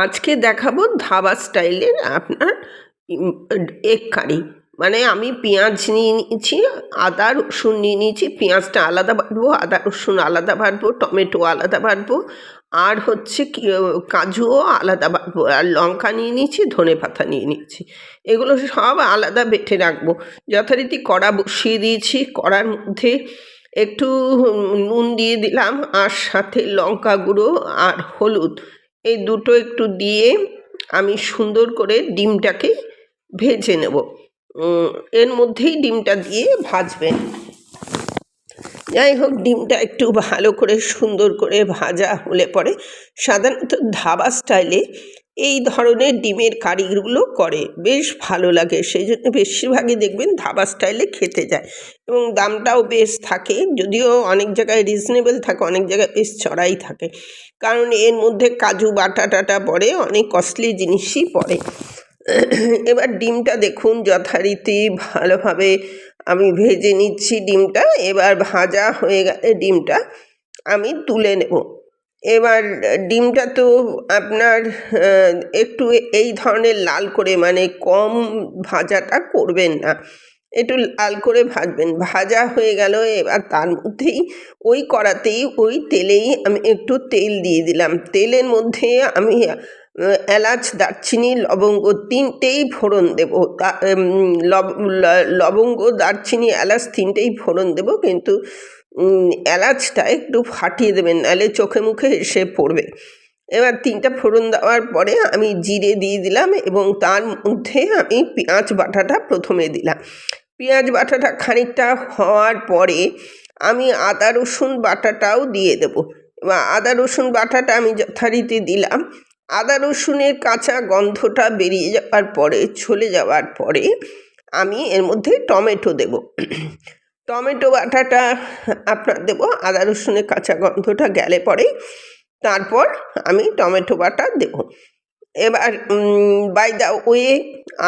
আজকে দেখাবো ধাবা স্টাইলের আপনার এগ কারি। মানে আমি পেঁয়াজ নিয়ে নিয়েছি, আদা রসুন নিয়ে নিয়েছি। পেঁয়াজটা আলাদা বাটবো, আদা রসুন আলাদা বাটবো, টমেটো আলাদা বাটবো, আর হচ্ছে কাজুও আলাদা বাটবো, আর লঙ্কা নিয়ে নিয়েছি, ধনেপাতা নিয়ে নিয়েছি। এগুলো সব আলাদা বেটে রাখবো। যথারীতি কড়া বসিয়ে দিয়েছি, কড়ার মধ্যে একটু নুন দিয়ে দিলাম, আর সাথে লঙ্কা গুঁড়ো আর হলুদ, এই দুটো একটু দিয়ে আমি সুন্দর করে ডিমটাকে ভেজে নেব। এর মধ্যেই ডিমটা দিয়ে ভাজবেন। যাই হোক, ডিমটা একটু ভালো করে সুন্দর করে ভাজা হলে পরে সাধারণত ধাবা স্টাইলে এই ধরনের ডিমের কারিগুলো করে, বেশ ভালো লাগে। সেই জন্য বেশিরভাগই দেখবেন ধাবা স্টাইলে খেতে যায়, এবং দামটাও বেশ থাকে। যদিও অনেক জায়গায় রিজনেবল থাকে, অনেক জায়গায় বেশ চড়াই থাকে, কারণ এর মধ্যে কাজু বাটা টাটা পড়ে, অনেক কস্টলি জিনিসই পড়ে। এবার ডিমটা দেখুন যথারীতি ভালোভাবে আমি ভেজে নিচ্ছি ডিমটা। এবার ভাজা হয়ে গেলে ডিমটা আমি তুলে নেব। এবার ডিমটা তো আপনার একটু এই ধরনের লাল করে, মানে কম ভাজাটা করবেন না, একটু লাল করে ভাজবেন। ভাজা হয়ে গেল, এবার তার মধ্যেই ওই কড়াতেই ওই তেলেই আমি একটু তেল দিয়ে দিলাম। তেলের মধ্যে আমি এলাচ, দারচিনি, লবঙ্গ তিনটেই ফোড়ন দেবো। লবঙ্গ, দারচিনি, এলাচ তিনটেই ফোড়ন দেবো, কিন্তু এলাচটা একটু ফাটিয়ে দেবেন, নাহলে চোখে মুখে এসে পড়বে। এবার তিনটা ফোড়ন দেওয়ার পরে আমি জিরে দিয়ে দিলাম, এবং তার মধ্যে আমি পেঁয়াজ বাটাটা প্রথমে দিলাম। পেঁয়াজ বাটাটা খানিকটা হওয়ার পরে আমি আদা রসুন বাটাটাও দিয়ে দেবো। এবার আদা রসুন বাটাটা আমি যথারীতি দিলাম। আদা রসুনের কাঁচা গন্ধটা বেরিয়ে যাওয়ার পরে, চলে যাওয়ার পরে আমি এর মধ্যে টমেটো দেব। টমেটো বাটাটা আপনার দেবো, আদা রসুনের কাঁচা গন্ধটা গেলে পরে তারপর আমি টমেটো বাটা দেব। এবার বাই দ্য ওয়ে,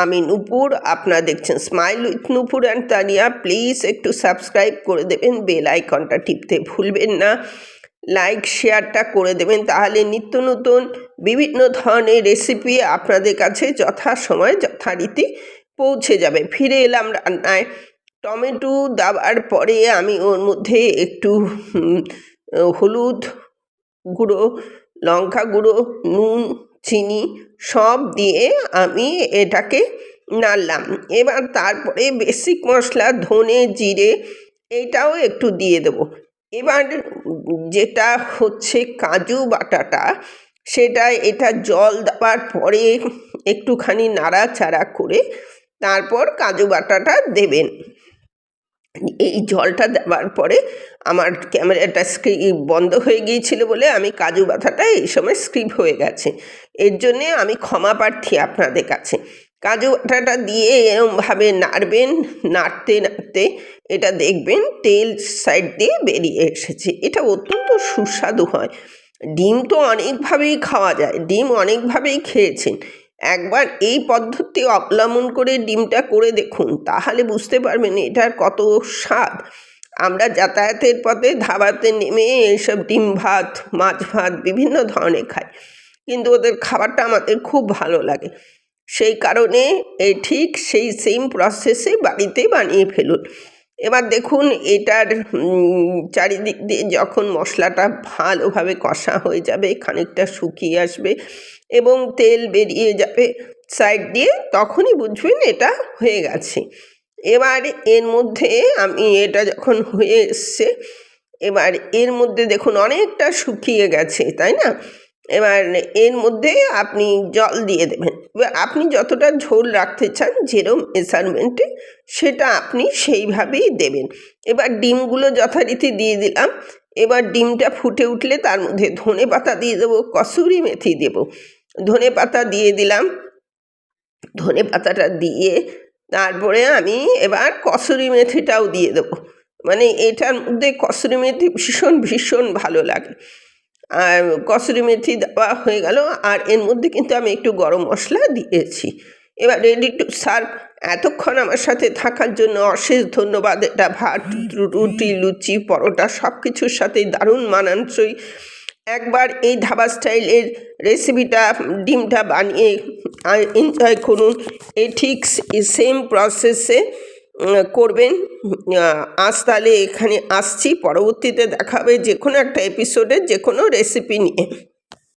আমি নূপুর, আপনারা দেখছেন smile with Nupur and Tania. Please একটু সাবস্ক্রাইব করে দেবেন, বেল আইকনটা টিপতে ভুলবেন না, লাইক শেয়ারটা করে দেবেন, তাহলে নিত্য নতুন বিভিন্ন ধরনের রেসিপি আপনাদের কাছে যথাসময়ে যথারীতি পৌঁছে যাবে। ফিরে এলাম রান্নায়। টমেটো দেওয়ার পরে আমি ওর মধ্যে একটু হলুদ গুঁড়ো, লঙ্কা গুঁড়ো, নুন, চিনি সব দিয়ে আমি এটাকে নাড়লাম। এবার তারপরে বেসিক মশলা ধনে, জিরে এইটাও একটু দিয়ে দেবো। এবার যেটা হচ্ছে কাজু বাটাটা, সেটা এটা জল দেওয়ার পরে একটুখানি নাড়াচাড়া করে তারপর কাজু বাটাটা দেবেন। এই জলটা দেওয়ার পরে আমার ক্যামেরাটা বন্ধ হয়ে গিয়েছিল বলে আমি কাজু বাটাটা এই সময় স্কিপ হয়ে গেছে, এর জন্যে আমি ক্ষমা প্রার্থী আপনাদের কাছে। কাজু বাটাটা দিয়ে এরমভাবে নাড়বেন, নাড়তে নাড়তে এটা দেখবেন তেল সাইড দিয়ে বেরিয়ে এসেছে। এটা অত্যন্ত সুস্বাদু হয়। ডিম তো অনেকভাবেই খাওয়া যায়, ডিম অনেকভাবেই খেয়েছেন। একবার এই পদ্ধতি অবলম্বন করে ডিমটা করে দেখুন, তাহলে বুঝতে পারবেন এটার কত স্বাদ। আমরা যাতায়াতের পথে ধাবাতে নেমে এইসব ডিম ভাত, মাছ ভাত বিভিন্ন ধরনের খাই, কিন্তু ওদের খাবারটা আমাদের খুব ভালো লাগে। সেই কারণে এই ঠিক সেই সেম প্রসেসে বাড়িতে বানিয়ে ফেলুন। এবার দেখুন এটার চারিদিক দিয়ে যখন মশলাটা ভালোভাবে কষা হয়ে যাবে, খানিকটা শুকিয়ে আসবে এবং তেল বেরিয়ে যাবে সাইড দিয়ে, তখনই বুঝবেন এটা হয়ে গেছে। এবার এর মধ্যে আমি এটা যখন হয়ে এসছে, এবার এর মধ্যে দেখুন অনেকটা শুকিয়ে গেছে, তাই না? এবার এর মধ্যে আপনি জল দিয়ে দেবেন। এবার আপনি যতটা ঝোল রাখতে চান, যেরকম মেজারমেন্টে, সেটা আপনি সেইভাবেই দেবেন। এবার ডিমগুলো যথারীতি দিয়ে দিলাম। এবার ডিমটা ফুটে উঠলে তার মধ্যে ধনে পাতা দিয়ে দেবো, কসুরি মেথি দেবো। ধনে পাতা দিয়ে দিলাম। ধনে পাতাটা দিয়ে তারপরে আমি এবার কসুরি মেথিটাও দিয়ে দেবো। মানে এটার মধ্যে কসুরি মেথি ভীষণ ভীষণ ভালো লাগে। আর কসুরি মেথি দেওয়া হয়ে গেল, আর এর মধ্যে কিন্তু আমি একটু গরম মশলা দিয়েছি। এবার রেডি টু সার্ভ। এতক্ষণ আমার সাথে থাকার জন্য অশেষ ধন্যবাদ। এটা ভাত, রুটি, লুচি, পরোটা সব কিছুর সাথেই দারুণ মানানসই একবার এই ধাবা স্টাইলের রেসিপিটা ডিমটা বানিয়ে এনজয় করুন। এই ঠিক সেম প্রসেসে করবেন। আজ তাহলে এখানে আসছি, পরবর্তীতে দেখা হবে যে কোনো একটা এপিসোডে যে কোনো রেসিপি নিয়ে।